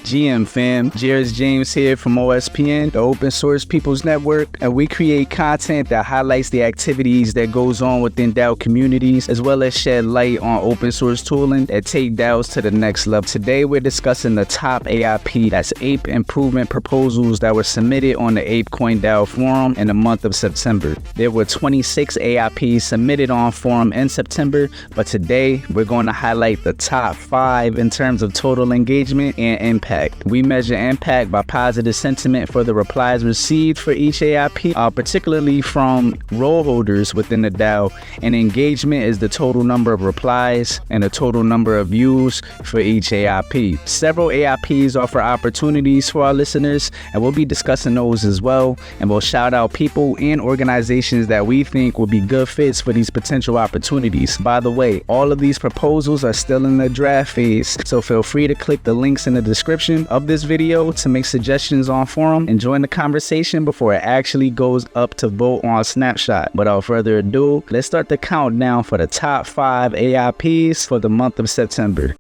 GM fam, Jairus James here from OSPN, the Open Source People's Network, and we create content that highlights the activities that goes on within DAO communities, as well as shed light on open source tooling that take DAOs to the next level. Today we're discussing the top AIP, that's APE Improvement Proposals, that were submitted on the ApeCoin DAO forum in the month of September. There were 26 AIPs submitted on forum in September, but today we're going to highlight the top 5 in terms of total engagement and impact. We measure impact by positive sentiment for the replies received for each AIP, particularly from role holders within the DAO, and engagement is the total number of replies and the total number of views for each AIP. Several AIPs offer opportunities for our listeners, and we'll be discussing those as well, and we'll shout out people and organizations that we think will be good fits for these potential opportunities. By the way, all of these proposals are still in the draft phase, so feel free to click the links in the description of this video to make suggestions on forum and join the conversation before it actually goes up to vote on Snapshot. Without further ado, let's start the countdown for the top 5 AIPs for the month of September.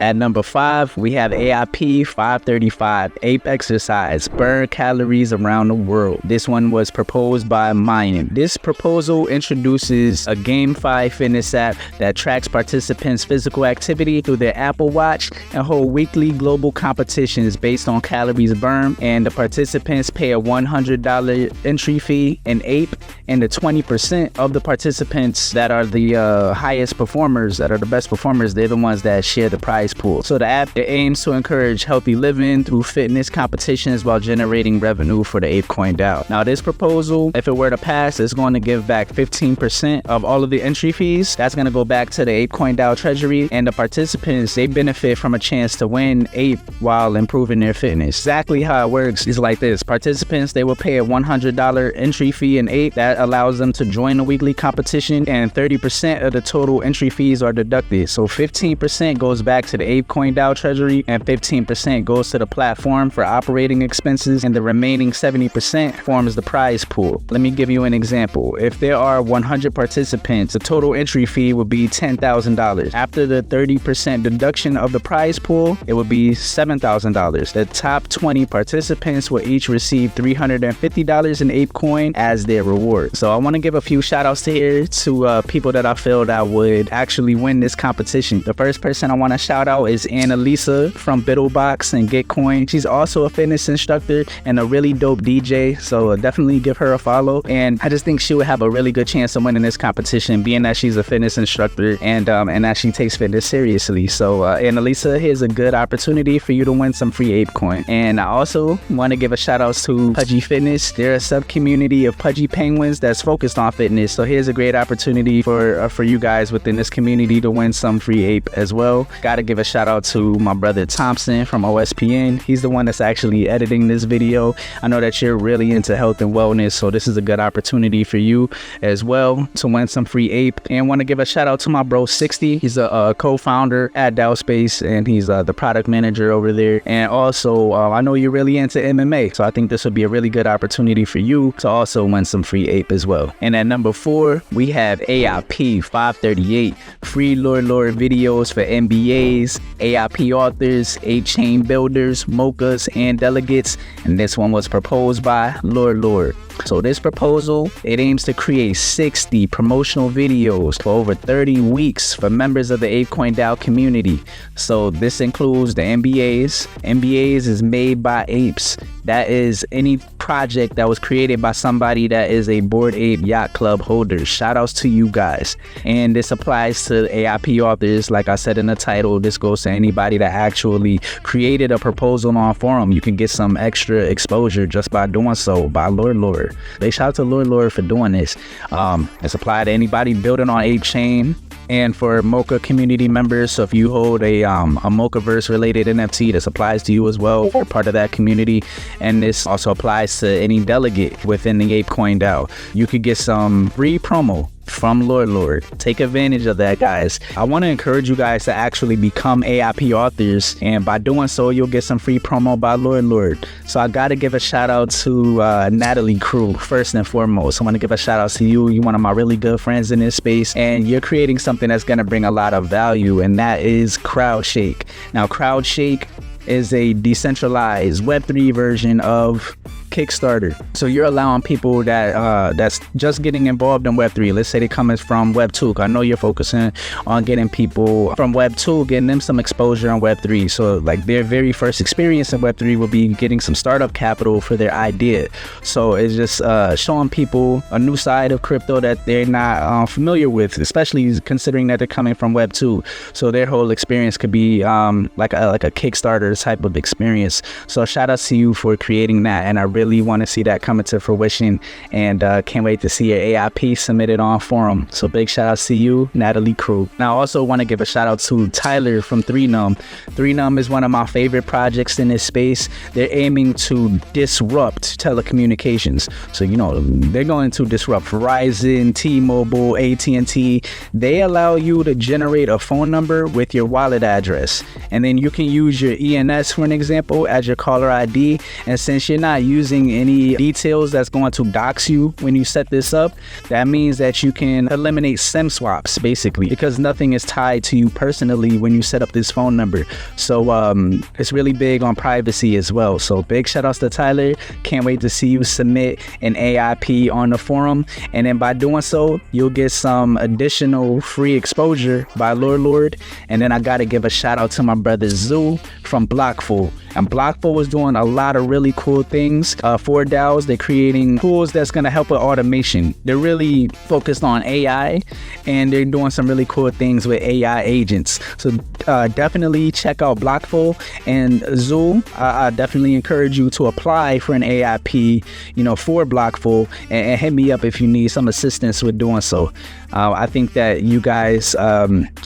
At number 5, we have AIP 535, Ape Exercise, Burn Calories Around the World. This one was proposed by Mayan. This proposal introduces a gamified fitness app that tracks participants' physical activity through their Apple Watch and hold weekly global competitions based on calories burned, and the participants pay a $100 entry fee in Ape, and the 20% of the participants that are the highest performers, that are the best performers, they're the ones that share the prize pool. So the app, it aims to encourage healthy living through fitness competitions while generating revenue for the ApeCoin DAO. Now this proposal, if it were to pass, is going to give back 15% of all of the entry fees. That's going to go back to the ApeCoin DAO treasury, and the participants, they benefit from a chance to win Ape while improving their fitness. Exactly how it works is like this. Participants, they will pay a $100 entry fee in Ape. That allows them to join the weekly competition, and 30% of the total entry fees are deducted. So 15% goes back to the ApeCoin DAO treasury, and 15% goes to the platform for operating expenses, and the remaining 70% forms the prize pool. Let me give you an example. If there are 100 participants, the total entry fee would be $10,000. After the 30% deduction of the prize pool, it would be $7,000. The top 20 participants will each receive $350 in ApeCoin as their reward. So I want to give a few shout outs here to people that I feel that would actually win this competition. The first person I want to shout out is Annalisa from Bittlebox and Gitcoin. She's also a fitness instructor and a really dope DJ, so definitely give her a follow. And I just think she would have a really good chance of winning this competition, being that she's a fitness instructor and that she takes fitness seriously. So Annalisa, here's a good opportunity for you to win some free ApeCoin. And I also want to give a shout out to Pudgy Fitness. They're a sub community of Pudgy Penguins that's focused on fitness. So here's a great opportunity for you guys within this community to win some free Ape as well. Gotta give a shout out to my brother Thompson from OSPN. He's the one that's actually editing this video. I know that you're really into health and wellness, so this is a good opportunity for you as well to win some free Ape. And want to give a shout out to my bro 60. He's a co-founder at daospace, and he's the product manager over there. And also I know you're really into MMA, so I think this would be a really good opportunity for you to also win some free Ape as well. And at number 4, we have AIP 538, free Lord videos for MBAs, AIP authors, Ape chain builders, mochas, and delegates. And this one was proposed by Lord. So this proposal, it aims to create 60 promotional videos for over 30 weeks for members of the ApeCoin DAO community. So this includes the MBAs. MBAs is made by apes. That is any project that was created by somebody that is a Bored Ape Yacht Club holder. Shout outs to you guys. And this applies to AIP authors. Like I said in the title, this goes to anybody that actually created a proposal on forum. You can get some extra exposure just by doing so by Lord. They shout out to Lord for doing this. It's applied to anybody building on Ape Chain, and for Mocha community members. So if you hold a Mochaverse related NFT, this applies to you as well. You're part of that community. And this also applies to any delegate within the ApeCoin DAO. You could get some free promo from Lord. Take advantage of that, guys. I want to encourage you guys to actually become AIP authors, and by doing so, you'll get some free promo by Lord. So I got to give a shout out to Natalie Crew first and foremost. I want to give a shout out to you. You're one of my really good friends in this space, and you're creating something that's going to bring a lot of value, and that is CrowdShake. Now, CrowdShake is a decentralized Web3 version of Kickstarter. So you're allowing people that's just getting involved in Web3. Let's say they come from Web 2. I know you're focusing on getting people from Web 2, getting them some exposure on Web 3. So like their very first experience in Web 3 will be getting some startup capital for their idea. So it's just showing people a new side of crypto that they're not familiar with, especially considering that they're coming from Web 2. So their whole experience could be like a Kickstarter type of experience. So shout out to you for creating that, and I really want to see that coming to fruition, and can't wait to see your AIP submitted on forum. So big shout out to you, Natalie Crew. Now I also want to give a shout out to Tyler from 3num. 3num is one of my favorite projects in this space. They're aiming to disrupt telecommunications. So they're going to disrupt Verizon, T-Mobile, AT&T. They allow you to generate a phone number with your wallet address, and then you can use your ENS, for an example, as your caller ID. And since you're not using any details that's going to dox you when you set this up, that means that you can eliminate SIM swaps, basically, because nothing is tied to you personally when you set up this phone number. So it's really big on privacy as well. So big shout outs to Tyler. Can't wait to see you submit an AIP on the forum, and then by doing so, you'll get some additional free exposure by Lord. And then I gotta give a shout out to my brother Zoo from Blockful. And Blockful is doing a lot of really cool things for DAOs. They're creating tools that's going to help with automation. They're really focused on AI, and they're doing some really cool things with AI agents. So definitely check out Blockful. And Zoo, I definitely encourage you to apply for an AIP, for Blockful, and hit me up if you need some assistance with doing so. I think that you guys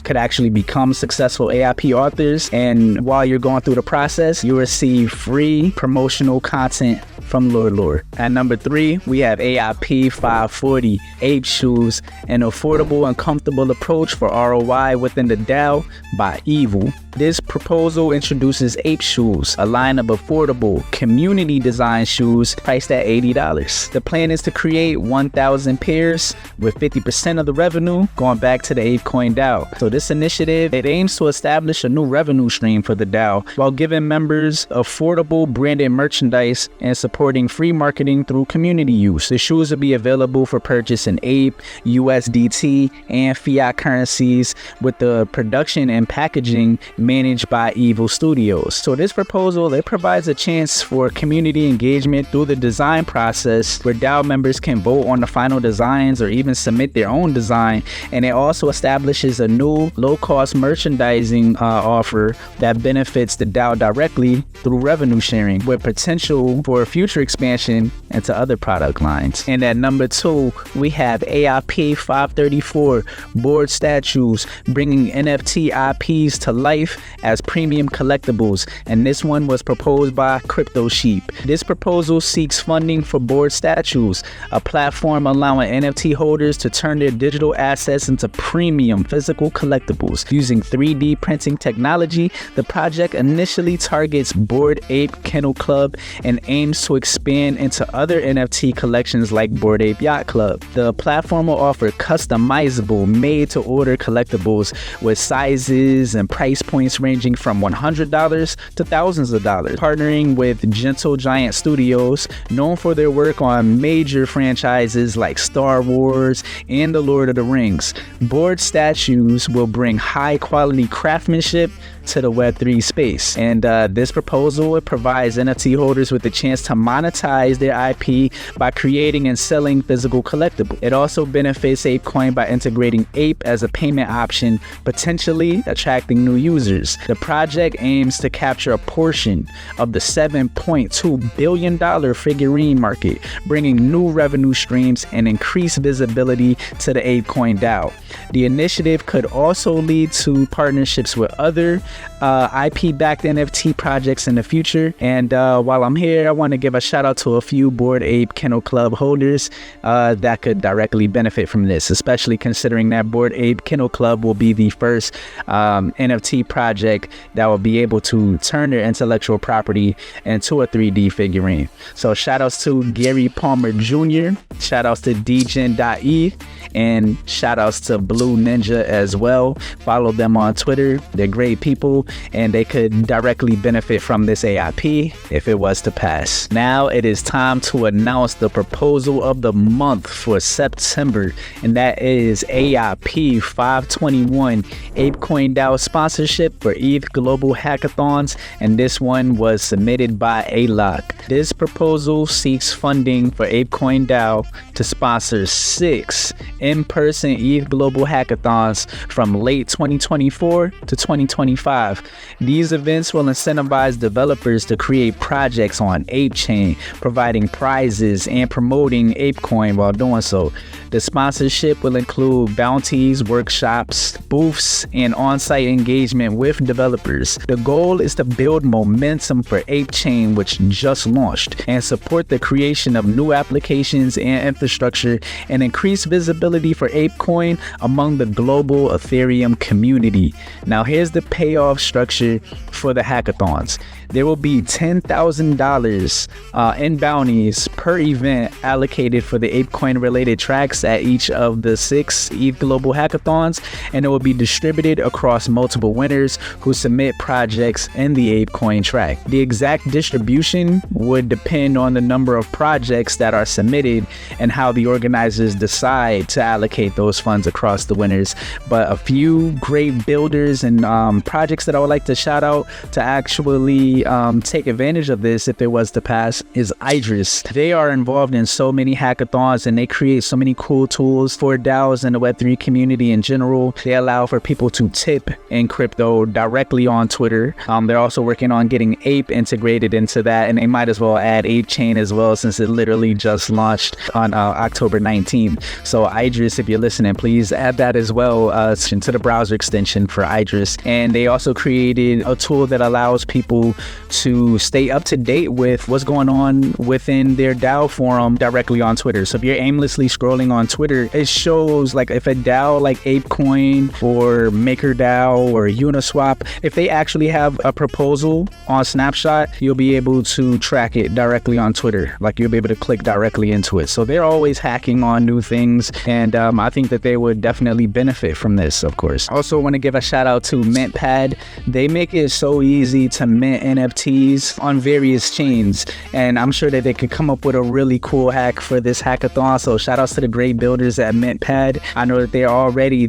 could actually become successful AIP authors, and while you're going through the process, you receive free promotional content from Lord. At number 3, we have AIP 540 Ape Shoes, an affordable and comfortable approach for ROI within the DAO by Evil. This proposal introduces Ape Shoes, a line of affordable community design shoes priced at $80. The plan is to create 1,000 pairs with 50% of the revenue going back to the ApeCoin DAO. So this initiative, it aims to establish a new revenue stream for the DAO while giving members affordable branded merchandise and supporting free marketing through community use. The shoes will be available for purchase in Ape, USDT, and fiat currencies, with the production and packaging managed by Evil Studios. So this proposal, it provides a chance for community engagement through the design process, where DAO members can vote on the final designs or even submit their own design. And it also establishes a new low-cost merchandising offer that benefits the DAO directly through revenue sharing, with potential for future expansion into other product lines. And at number 2, we have AIP 534 board statues, bringing NFT IPs to life as premium collectibles, and this one was proposed by Crypto Sheep. This proposal seeks funding for board statues, a platform allowing NFT holders to turn their digital assets into premium physical collectibles. Using 3D printing technology, the project initially targets Bored Ape Kennel Club and aims to expand into other NFT collections like Bored Ape Yacht Club. The platform will offer customizable, made-to-order collectibles with sizes and price points ranging from $100 to thousands of dollars. Partnering with Gentle Giant Studios, known for their work on major franchises like Star Wars and The Lord of the Rings, board statues will bring high-quality craftsmanship to the Web3 space. And this proposal, it provides NFT holders with the chance to monetize their IP by creating and selling physical collectibles. It also benefits ApeCoin by integrating Ape as a payment option, potentially attracting new users. The project aims to capture a portion of the $7.2 billion figurine market, bringing new revenue streams and increased visibility to the ApeCoin DAO. The initiative could also lead to partnerships with other IP-backed NFT projects in the future. And while I'm here, I want to give a shout out to a few Bored Ape Kennel Club holders that could directly benefit from this, especially considering that Bored Ape Kennel Club will be the first NFT project that will be able to turn their intellectual property into a 3D figurine. So shout outs to Gary Palmer Jr., shout outs to dgen.e, and shout outs to Blue Ninja as well. Follow them on Twitter. They're great people and they could directly benefit from this AIP if it was to pass. Now it is time to announce the proposal of the month for September, and that is AIP 521 ApeCoin DAO sponsorship for ETH Global Hackathons, and this one was submitted by ALOC. This proposal seeks funding for ApeCoin DAO to sponsor 6 in-person ETH Global Hackathons from late 2024 to 2025. These events will incentivize developers to create projects on ApeChain, providing prizes and promoting ApeCoin while doing so. The sponsorship will include bounties, workshops, booths, and on-site engagement with developers. The goal is to build momentum for ApeChain, which just launched, and support the creation of new applications and infrastructure, and increase visibility for ApeCoin among the global Ethereum community. Now here's the payoff structure for the hackathons. There will be $10,000 in bounties per event allocated for the ApeCoin related tracks at each of the 6 ETH Global Hackathons, and it will be distributed across multiple winners who submit projects in the ApeCoin track. The exact distribution would depend on the number of projects that are submitted and how the organizers decide to allocate those funds across the winners. But a few great builders and projects that I would like to shout out to actually take advantage of this if it was to pass is Idris. They are involved in so many hackathons and they create so many cool tools for DAOs and the Web3 community in general. They allow for people to tip in crypto directly on Twitter. They're also working on getting Ape integrated into that, and they might as well add ApeChain as well since it literally just launched on October 19th. So Idris, if you're listening, please add that as well into the browser extension for Idris. And they also created a tool that allows people to stay up to date with what's going on within their DAO forum directly on Twitter. So if you're aimlessly scrolling on Twitter, it shows like if a DAO like ApeCoin or MakerDAO or Uniswap, if they actually have a proposal on Snapshot, you'll be able to track it directly on Twitter. Like you'll be able to click directly into it. So they're always hacking on new things, and I think that they would definitely benefit from this, of course. Also want to give a shout out to MintPad. They make it so easy to mint NFTs on various chains, and I'm sure that they could come up with a really cool hack for this hackathon. So shout outs to the great builders at MintPad. I know that they already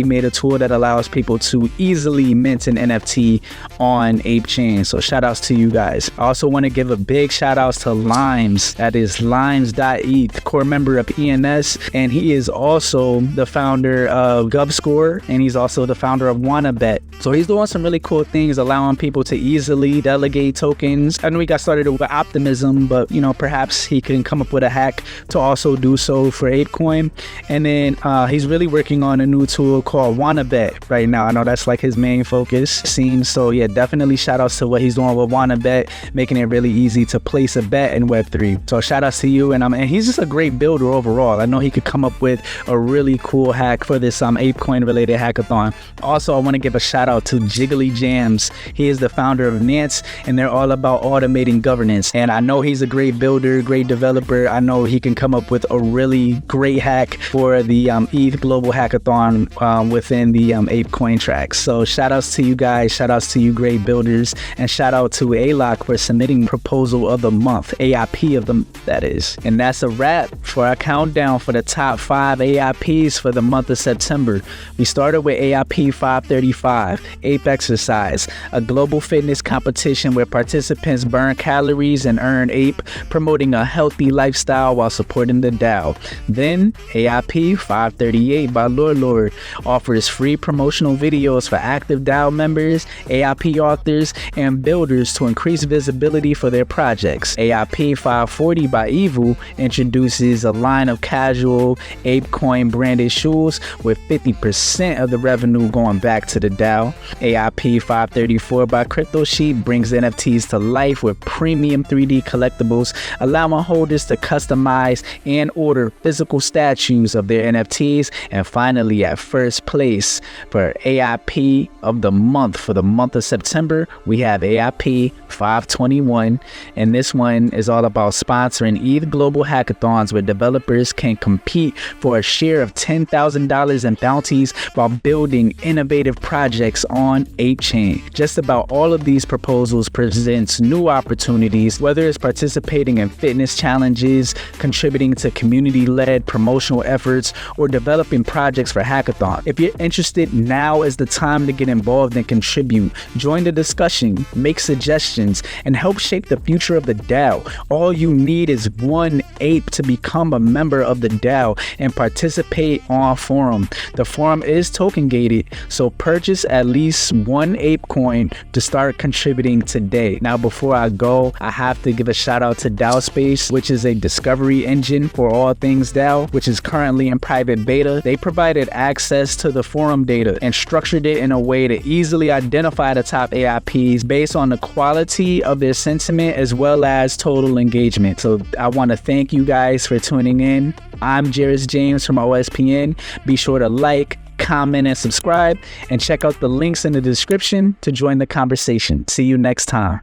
made a tool that allows people to easily mint an NFT on ApeChain. So shout outs to you guys. I also want to give a big shout outs to Limes. That is limes.eth, core member of ENS, and he is also the founder of GovScore, and he's also the founder of WannaBet. So he's doing some really cool things, allowing people to easily delegate tokens. I know we got started with Optimism, but perhaps he can come up with a hack to also do so for ApeCoin. And then he's really working on a new tool called WannaBet right now. I know that's like his main focus seems. So yeah, definitely shout outs to what he's doing with WannaBet, making it really easy to place a bet in Web3. So shout outs to you, and he's just a great builder overall. I know he could come up with a really cool hack for this ApeCoin related hackathon. Also, I want to give a shout out to Jiggly Jams. He is the founder of Nance, and they're all about automating governance. And I know he's a great builder, great developer. I know he can come up with a really great hack for the ETH Global Hackathon within the ApeCoin tracks. So shout outs to you guys, shout outs to you great builders, and shout out to ALOC for submitting proposal of the month, AIP of the that is. And that's a wrap for our countdown for the top 5 AIPs for the month of September. We started with AIP 535, Ape Exercise, a global fitness competition where participants burn calories and earn Ape, promoting a healthy lifestyle while supporting the DAO. Then AIP 538 by Lord offers free promotional videos for active DAO members, AIP authors, and builders to increase visibility for their projects. AIP 540 by Evil introduces a line of casual ApeCoin branded shoes with 50% of the revenue going back to the DAO DAO. AIP 534 by CryptoSheet brings NFTs to life with premium 3D collectibles, allowing holders to customize and order physical statues of their NFTs. And finally, at first place for AIP of the month, for the month of September, we have AIP 521, and this one is all about sponsoring ETH global hackathons where developers can compete for a share of $10,000 in bounties while building innovative projects on Ape Chain. Just about all of these proposals presents new opportunities, whether it's participating in fitness challenges, contributing to community-led promotional efforts, or developing projects for hackathon. If you're interested, now is the time to get involved and contribute. Join the discussion, make suggestions, and help shape the future of the DAO. All you need is one ape to become a member of the DAO and participate on forum. The forum is token gated, so purchase at least one ApeCoin to start contributing today. Now, before I go, I have to give a shout out to daospace, which is a discovery engine for all things DAO, which is currently in private beta. They provided access to the forum data and structured it in a way to easily identify the top AIPs based on the quality of their sentiment as well as total engagement. So I want to thank you guys for tuning in. I'm Jairus James from OSPN. Be sure to like, comment, and subscribe, and check out the links in the description to join the conversation. See you next time.